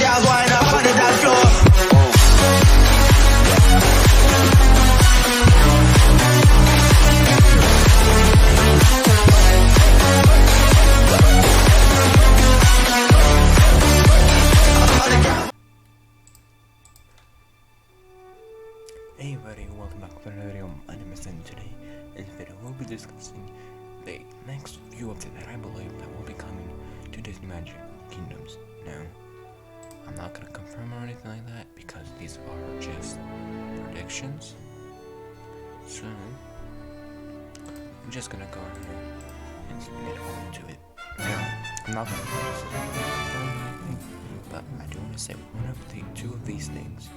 girls wind up on the dance floor. Hey everybody, welcome back to another video. My name is Den. Today in this video we'll be discussing the next few updates that I believe that will be coming to Disney Magic Kingdoms. Now, I'm not gonna confirm or anything like that because these are just predictions. So I'm just gonna go ahead and get on to it. Now, I'm not gonna confirm anything, but I do want to say two of these things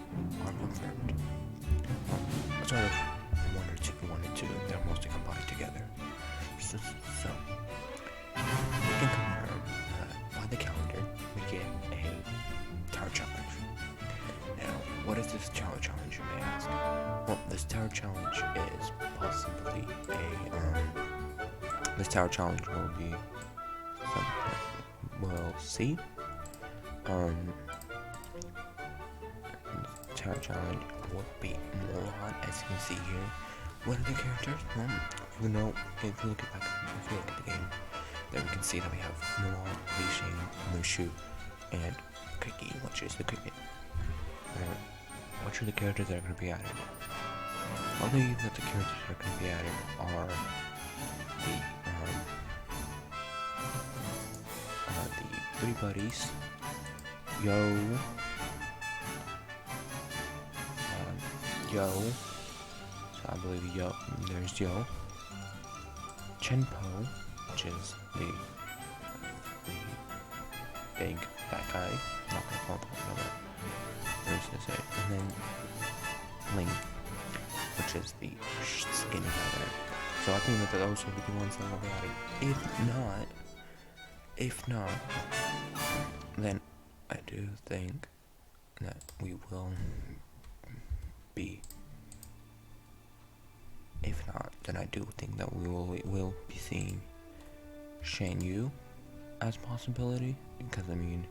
are confirmed. Sort of one or two, they're mostly combined together. So we can confirm that by the calendar we get a tower challenge. Now, what is this tower challenge, you may ask? Well, this tower challenge is possibly this tower challenge will be something we'll see. Tower challenge will be Mulan, as you can see here. What are the characters? Well, if you look at the game, then we can see that we have Mulan, Li-Shing, Mushu, and Cookie, which is the cricket. Which are the characters that are going to be added? I believe that the characters that are going to be added are the Three Buddies, Yo, so I believe there's Yo, Chenpo, which is the big fat guy, not gonna call him that, there's this, and then Ling, which is the skinny guy there. So I think that those will be the ones that will be added. If not, then I do think that we will be. If not, then I do think that we will be seeing Shan Yu as a possibility, because I mean,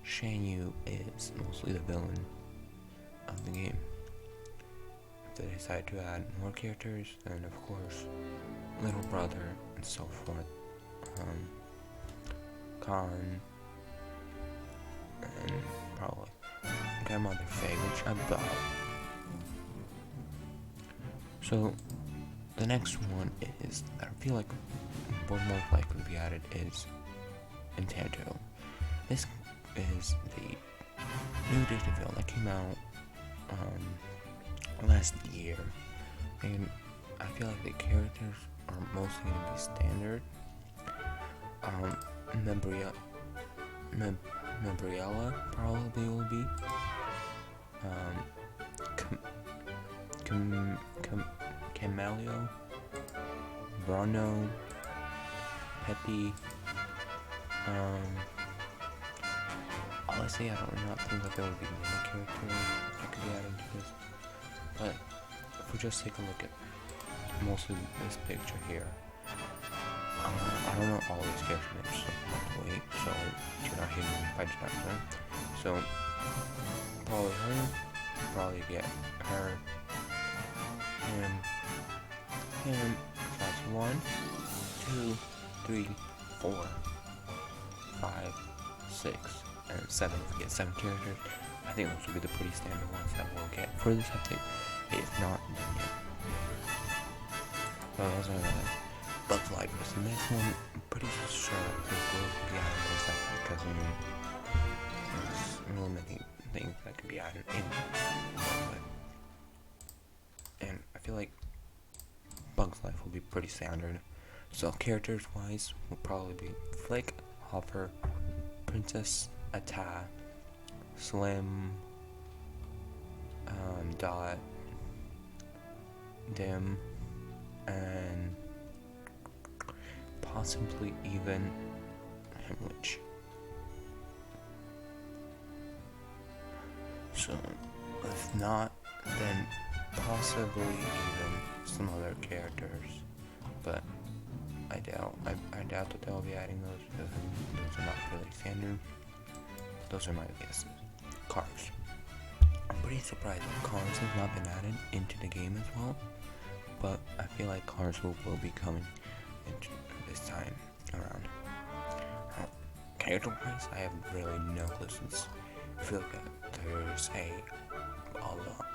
Shan Yu is mostly the villain of the game. If they decide to add more characters, then of course, Little Brother and so forth, Khan, and probably Grandmother Faye, which I bought. So, the next one is, I feel like will most likely be added is Encanto. This is the new Disney film that came out last year, and I feel like the characters are mostly going to be standard. Membriella probably will be. Camelio, Bruno, Peppy. Honestly, I do not think that there will be many characters that could be added to this. But if we just take a look at mostly this picture here, I don't know all these character names, so do not hit me if I do not know. So probably her, probably get her. Him, so that's 1, 2, 3, 4, 5, 6, and 7. If we get 7 characters, I think those will be the pretty standard ones that we'll get for this update. If not, then yeah. So those are the Bugs Life. The next one, I'm pretty sure I think will be added to this update, because I mean, there's really many things that can be added in Bugs Life. And I feel like Bugs Life will be pretty standard. So characters wise will probably be Flick, Hopper, Princess, Ata, Slim, Dot, Dim, and possibly even Hemlich. So if not, then possibly even some other characters, but I doubt that they'll be adding those because those are not really standard. Those are my guesses. cars. I'm pretty surprised that cars have not been added into the game as well, but I feel like cars will be coming into this time around. Character-wise, I have really no clue since I feel like there's a lot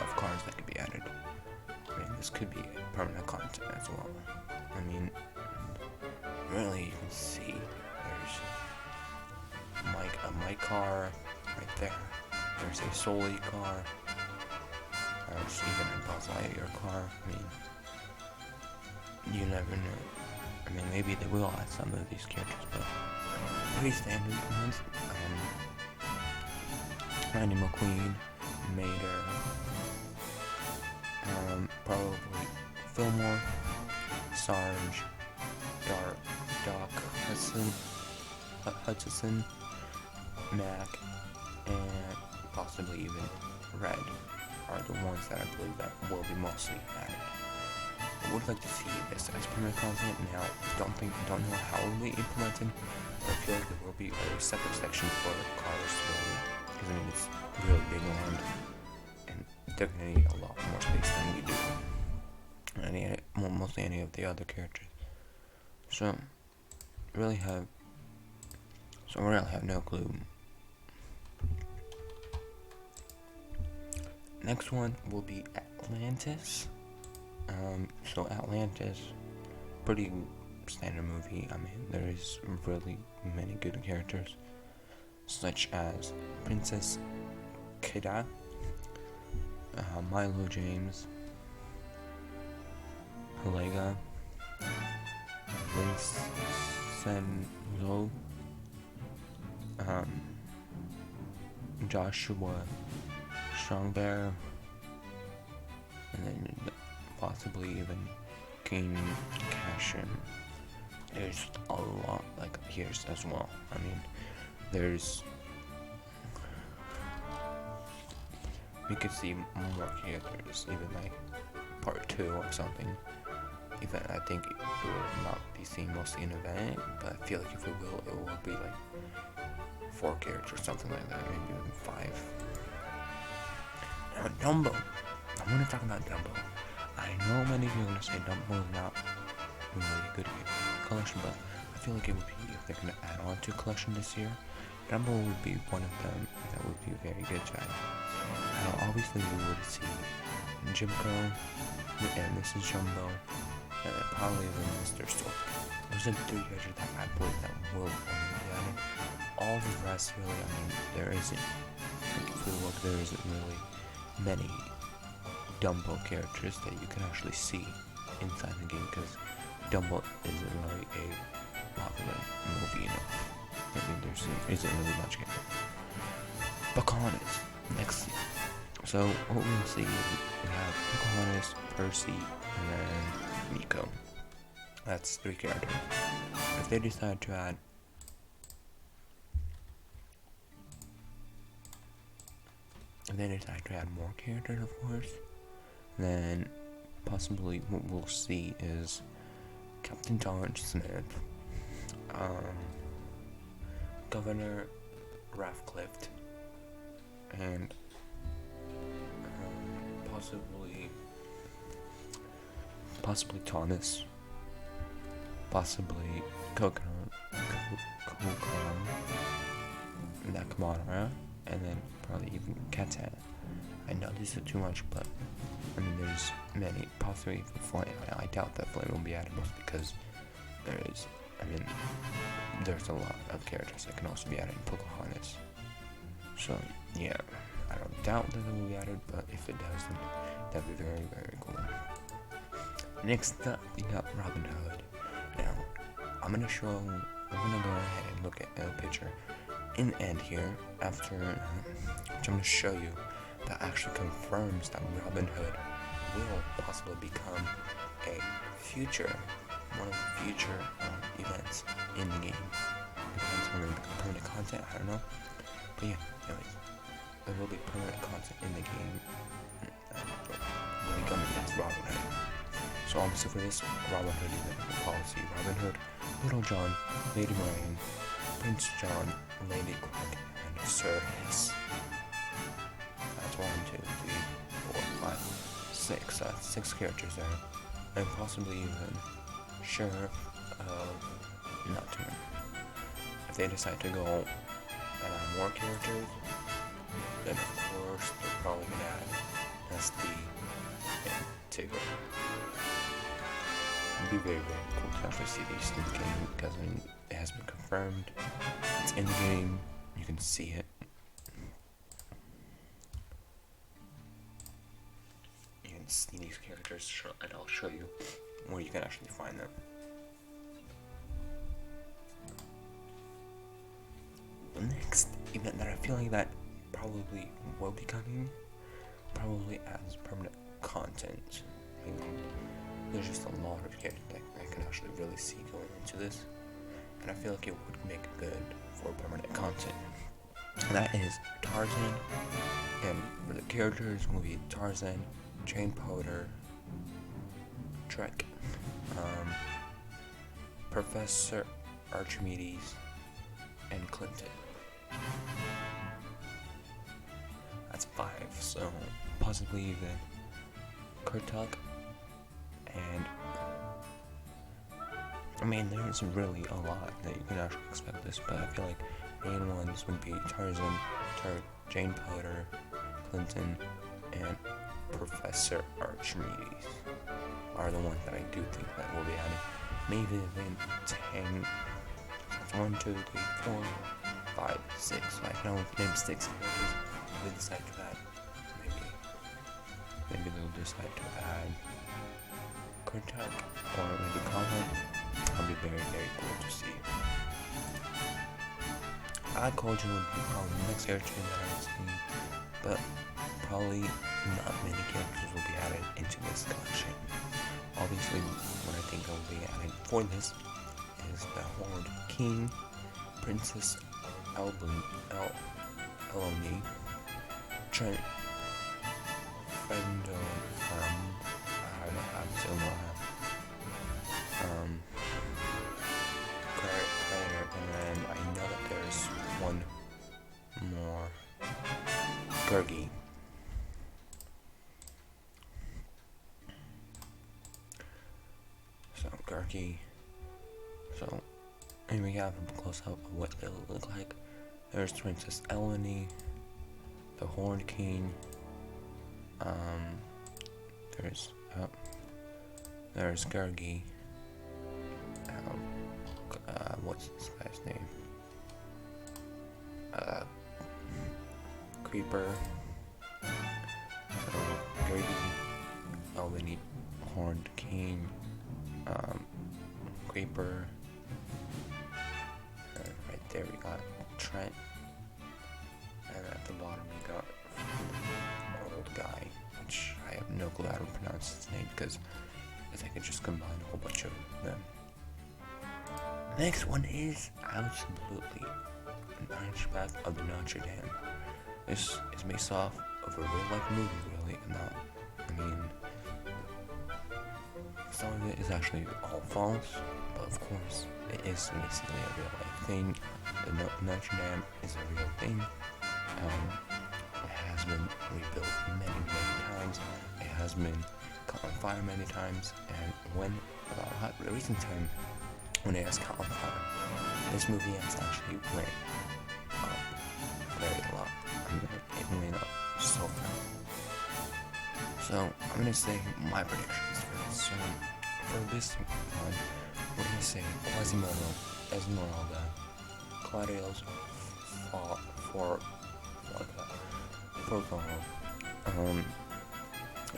of cars that could be added. I mean, this could be permanent content as well. I mean, really, you can see there's my car right there. There's a Soli car. There's even a Buzz Lightyear car. I mean, you never know. I mean, maybe they will add some of these characters, but pretty standard ones. Randy McQueen, Mater, probably Fillmore, Sarge, Doc Hutchison, Mac, and possibly even Red are the ones that I believe that will be mostly added. I would like to see this as permanent content. Now, don't know how it will be implemented, but I feel like there will be a separate section for cars, because I mean it's really big land, and they're gonna need a lot more space than we do. Mostly any of the other characters. So, I really have no clue. Next one will be Atlantis. So Atlantis, pretty standard movie. I mean, there is really many good characters, such as Princess Kida, Milo James, Halega, Vincenzo, Joshua Strongbear, and then possibly even King Cashin. There's a lot like here's as well. I mean, we could see more characters, even like part 2 or something. Even I think it will not be seen mostly in event, but I feel like if it will be like 4 characters, something like that, maybe even 5. Now Dumbo. I want to talk about Dumbo. I know many of you are going to say Dumbo is not really a good collection, but I feel like it would be, if they're going to add on to a collection this year, Dumbo would be one of them that would be very good to add. Now obviously we would see Jimco, and this is Jumbo, and probably even Mr. Stork. Those are 3 characters that I believe that will be added. All the rest really, I mean, there isn't, like if we look, there isn't really many Dumbo characters that you can actually see inside the game, because Dumbo isn't really a popular movie enough. I mean, there isn't really much character. Pocahontas, next. So what we'll see is we have Pocahontas, Percy, and then Nico. That's 3 characters. If they decide to add more characters, of course, then possibly what we'll see is Captain John Smith, Governor Ratcliffe, and possibly Thomas, possibly Kokon, Nakamura, and then probably even Katan. I know these are too much, but I mean there's many, possibly even Flame. I doubt that Flame will be added, most because there's a lot of characters that can also be added in Pocahontas. So yeah, I don't doubt that it will be added, but if it does, then that'd be very, very cool. Next up, we got Robin Hood. Now, I'm gonna go ahead and look at a picture in the end here, after, which I'm gonna show you, that actually confirms that Robin Hood will possibly become one of the future events in the game. Depends on the permanent content, I don't know. But yeah, anyways, there will be permanent content in the game when we come against Robin Hood. So obviously for this, Robin Hood is the policy. Robin Hood, Little John, Lady Moraine, Prince John, Lady Quick, and Sir Hiss. 6. That's 6 characters there. And possibly even Sheriff of Notre. If they decide to go and add more characters, then of course they're probably going to add SD and Tigger. It'd be very, very cool to actually see these in the game, because I mean, it has been confirmed. It's in the game, you can see it. You can see these characters, and I'll show you where you can actually find them. The next event that I feel like that probably will be coming, probably adds permanent content. I mean, there's just a lot of characters that I can actually really see going into this, and I feel like it would make it good for permanent content. And that is Tarzan, and for the characters will be Tarzan, Jane Powder, Trek, Professor Archimedes, and Clinton. That's 5, so possibly even Kurtuk, and I mean, there isn't really a lot that you can actually expect this, but I feel like main ones would be Tarzan, Jane Powder, Clinton, and Professor Archimedes are the ones that I do think that will be added. Maybe even 10. 1, 2, 3, 4, 5, 6. I can only name 6 characters. If they decide to add, maybe they'll decide to add Kurtuk or maybe Colin. That'll be very, very cool to see. Black Cauldron would be probably the next character that I've seen, but probably not many characters will be added into this collection. Obviously, what I think will be added for this is the Horned King, Princess Eloni, Trent, Fendo, Prayer, and then I know that there's one more, Gurgi. So Gurgi. So, and we have a close up of what they'll look like. There's Princess Eleni, the Horned King. There's Gurgi. What's this guy's name? Creeper. So Gurgi, Eleni, Horned King, Creeper. Right there we got Trent, and at the bottom we got old guy, which I have no clue how to pronounce his name because I think I just combined a whole bunch of them. Next one is absolutely an Hunchback of the Notre Dame. This is based off of a real life movie, really, and not, I mean, some of it is actually all false, but of course it is basically a real life thing. The Notre Dame is a real thing. It has been rebuilt many times. It has been caught on fire many times, and when about recent time, when it has caught on fire, this movie has actually went up very a lot. I mean, it went up so far. So I'm gonna say my predictions for this. So for this one, we're gonna say Quasimodo, Esmeralda, Claudio's Forgoro,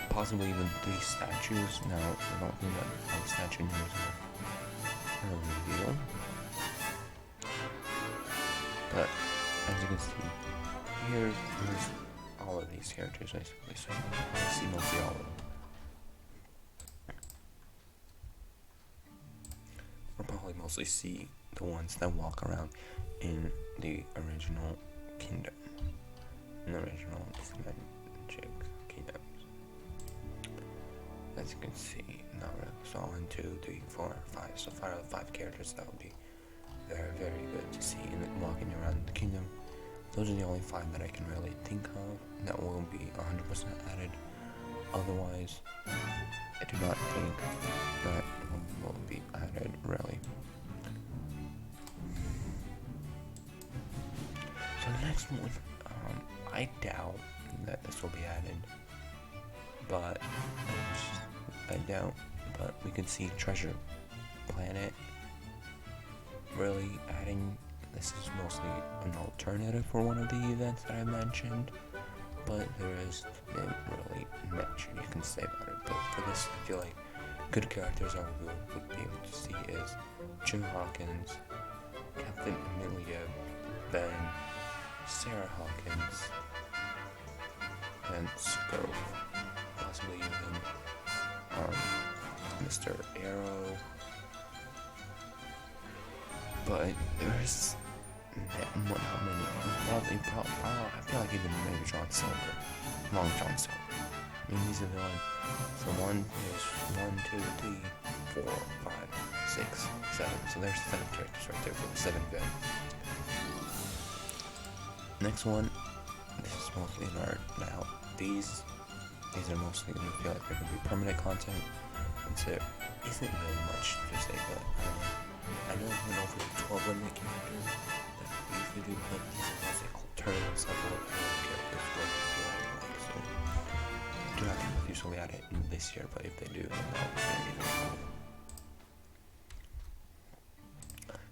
possibly even 3 statues. Now, I don't think that all statue names are revealed. But as you can see, here's all of these characters basically. So I see mostly all of them. We'll probably mostly see the ones that walk around in the original kingdom. In the original Magic Kingdoms. As you can see, now so 1, 2, 3, 4, 5. So 5 characters that would be very, very good to see walking around the kingdom. Those are the only 5 that I can really think of that will be 100% added. otherwise, I do not think that will be added, really. So the next one, I doubt that this will be added, but I doubt, but we can see Treasure Planet really adding. This is mostly an alternative for one of the events that I mentioned, but there is really much you can say about it. But for this, I feel like good characters I would be able to see is Jim Hawkins, Captain Amelia, Ben, Sarah Hawkins, and Scrove, possibly even Mr. Arrow. But there's not many. I feel like even maybe John Silver, Long John Silver. I mean, he's a villain. So 1 is 1, 2, 3, 4, 5, 6, 7. So there's 7 characters right there for the 7 vet. Next one, this is mostly an art. Now, these are mostly going to feel like they're going to be permanent content, and so there isn't really much to say, but I know we went over the 12 limited characters that we usually do, but these are mostly alternative stuff of what characters will feel like, so I do not think they'll usually add it in this year, but if they do, then that'll be very cool.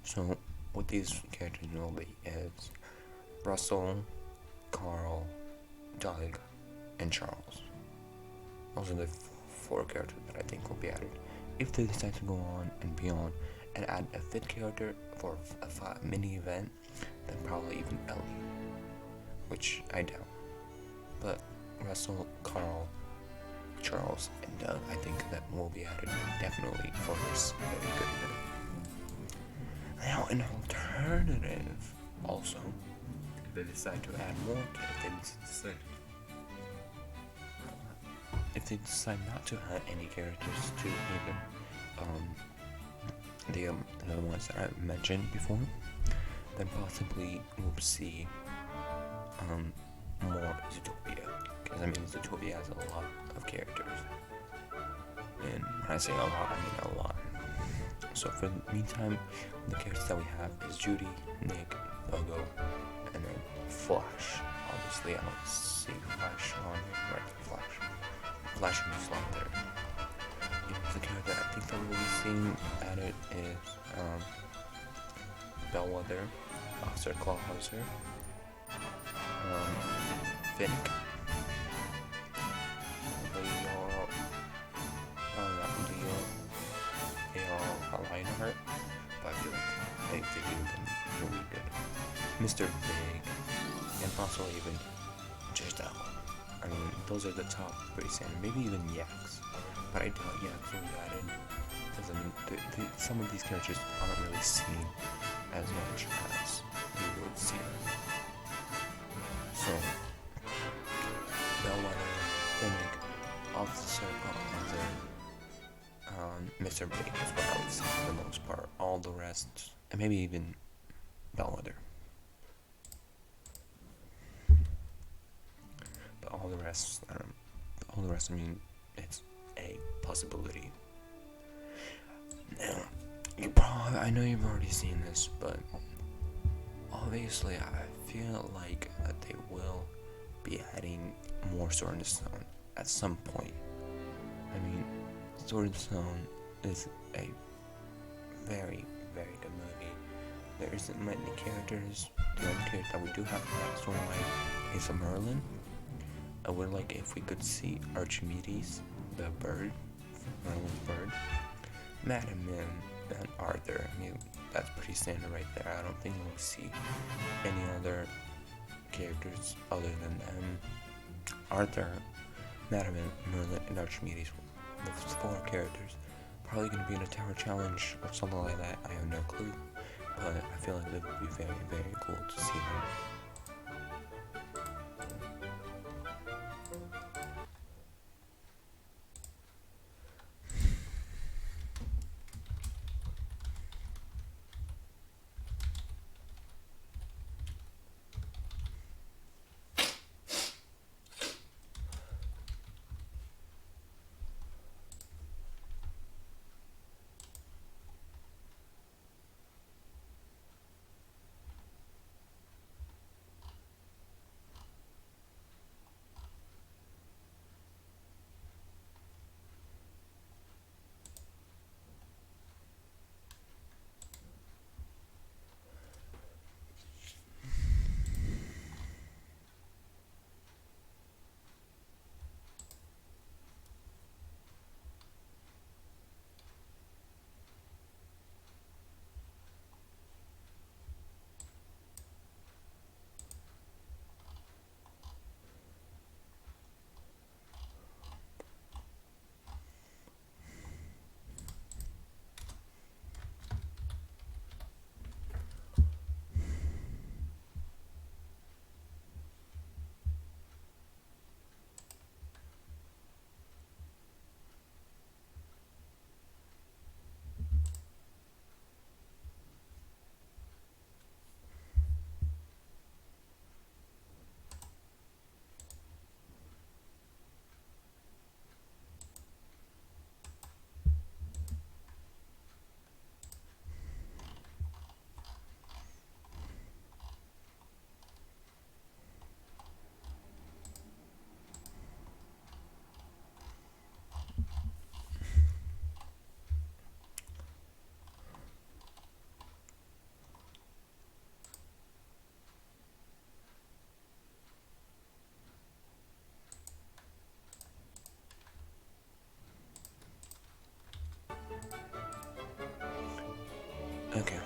So, what these characters will be is Russell, Carl, Doug, and Charles. Those are the 4 characters that I think will be added. If they decide to go on and beyond and add a 5th character for a mini event, then probably even Ellie, which I doubt. But Russell, Carl, Charles, and Doug, I think that will be added definitely for this very good event. Now, an alternative also, if they decide to add more, if they decide not to add any characters to even the ones that I mentioned before, then possibly we'll see more Zootopia, because I mean Zootopia has a lot of characters, and when I say a lot, I mean a lot. So for the meantime, the characters that we have is Judy, Nick, Bogo, and then Flash. Obviously, I don't see Flash on here, right? Flash is not there. The character that I think that we'll be seeing added is Bellwether, Officer Clawhauser, Finnick, Leo, Lionheart, but I feel like if they do, then it'll be good. Mr. Big, and possibly even Giselle. I mean, those are the top pretty standard, maybe even Yax. But I doubt Yax will be added, because I mean, some of these characters aren't really seen as much as you would see them. So, Bellwether, Finnick, Officer Clawhauser, Mr. Big is what I would say for the most part. All the rest, and maybe even Bellwether. But all the rest, I mean, it's a possibility. Now, I know you've already seen this, but obviously I feel like that they will be adding more Sword and Stone at some point. I mean, Sword and Stone is a very, very good movie. There isn't many characters. The only character that we do have in that storyline is a Merlin. I would like if we could see Archimedes, the bird, Merlin's bird, Madam Mim, and Arthur. I mean, that's pretty standard right there. I don't think we'll see any other characters other than them. Arthur, Madam Mim, Merlin, and Archimedes. Those 4 characters. Probably going to be in a tower challenge or something like that. I have no clue. But I feel like it would be very, very cool to see them.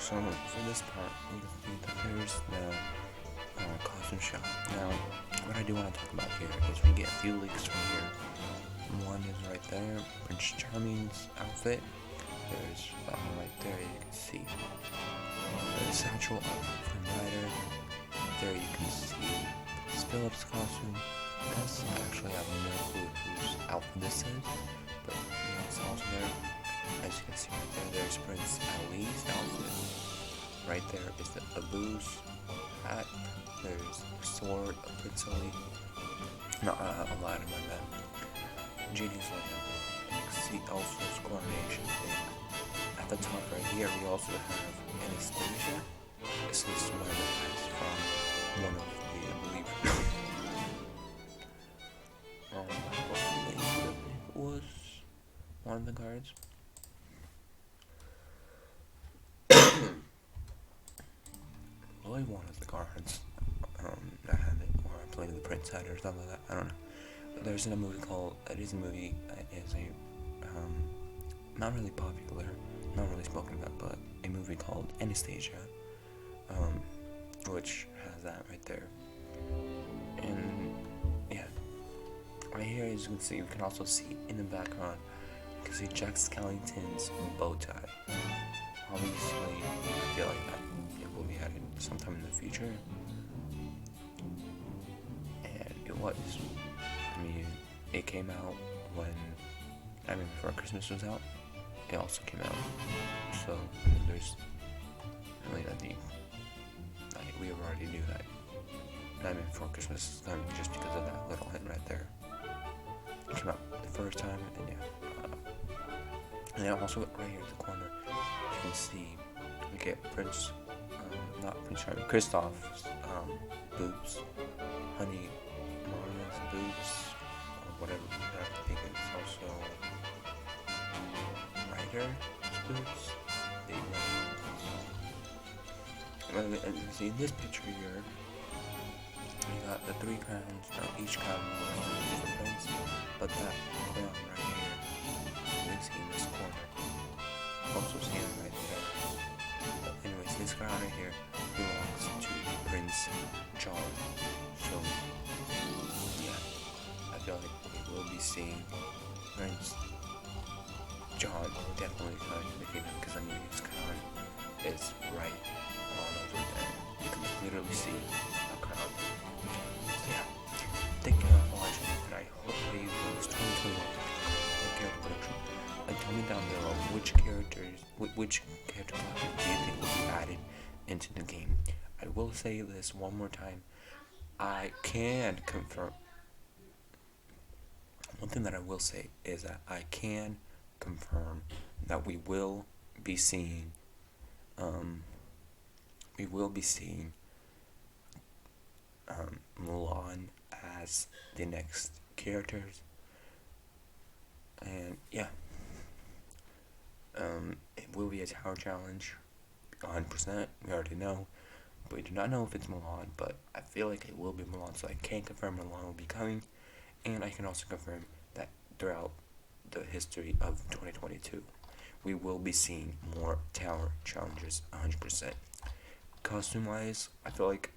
So for this part, you can see that there's the costume shop. Now, what I do want to talk about here is we get a few leaks from here. One is right there, Prince Charming's outfit. There's right there, you can see the satchel outfit from Ryder. There you can see Philip's costume. That's actually, I have no clue whose outfit this is, but it's also there. As you can see right there, there's Prince Ali's outfit. Right there is the Abu's hat. There's the sword of Prince Ali. No, a lot of my men. Genie's lamp. You can see also his coronation thing. At the top right here, we also have Anastasia. This is one of the hats from one of the, I believe, it was one of the guards. Really one of the guards. I had it, or I played the prince hat or something like that. I don't know. But there's a movie called. It is a movie that is a not really popular, not really spoken about, but a movie called Anastasia, which has that right there. And yeah, right here, as you can see, you can also see in the background, you can see Jack Skellington's bow tie. Obviously, I feel like that it will be added sometime in the future. And it was, I mean, it came out when, I mean, before Christmas was out. It also came out. So, there's really nothing, like, we already knew that. I mean, before Christmas is coming, just because of that little hint right there. It came out the first time, and yeah. And then also, right here at the corner, you can see, we get Prince, not Prince Charming, Kristoff's, boots, Honey Maria's boots, or whatever, I think it's also Ryder's boots, and see in this picture here, we got the 3 crowns. Now each crown belongs to a different prince, but that crown right here, you can see in this corner, also see it right there. But anyways, this crown right here belongs to Prince John. So yeah, I feel like we will be seeing Prince John definitely coming to the kingdom, because I mean his crown is right all over there. You can literally see a crown. So yeah, thank you for watching, and I hope that you enjoyed this 2021 character collection. And tell me down below which character collection do you think will be added into the game. I will say this one more time. I can confirm. One thing that I will say is that I can confirm that we will be seeing Mulan as the next characters, and yeah, it will be a tower challenge, 100%. We already know, but we do not know if it's Mulan, but I feel like it will be Mulan, so I can confirm Mulan will be coming, and I can also confirm that throughout the history of 2022, we will be seeing more tower challenges, 100%. Costume-wise, I feel like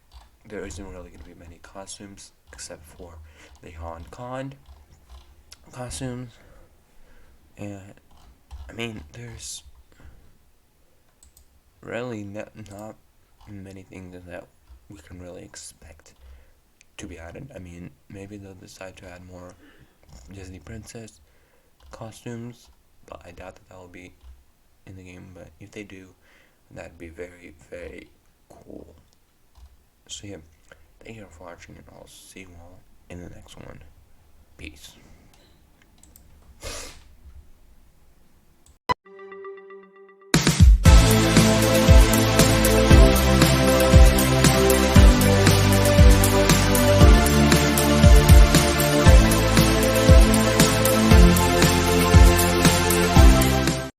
there isn't really going to be many costumes, except for the Hong Kong costumes, and I mean, there's really not many things that we can really expect to be added. I mean, maybe they'll decide to add more Disney princess costumes, but I doubt that will be in the game. But if they do, that'd be very, very cool. So yeah, thank you for watching, and I'll see you all in the next one. Peace.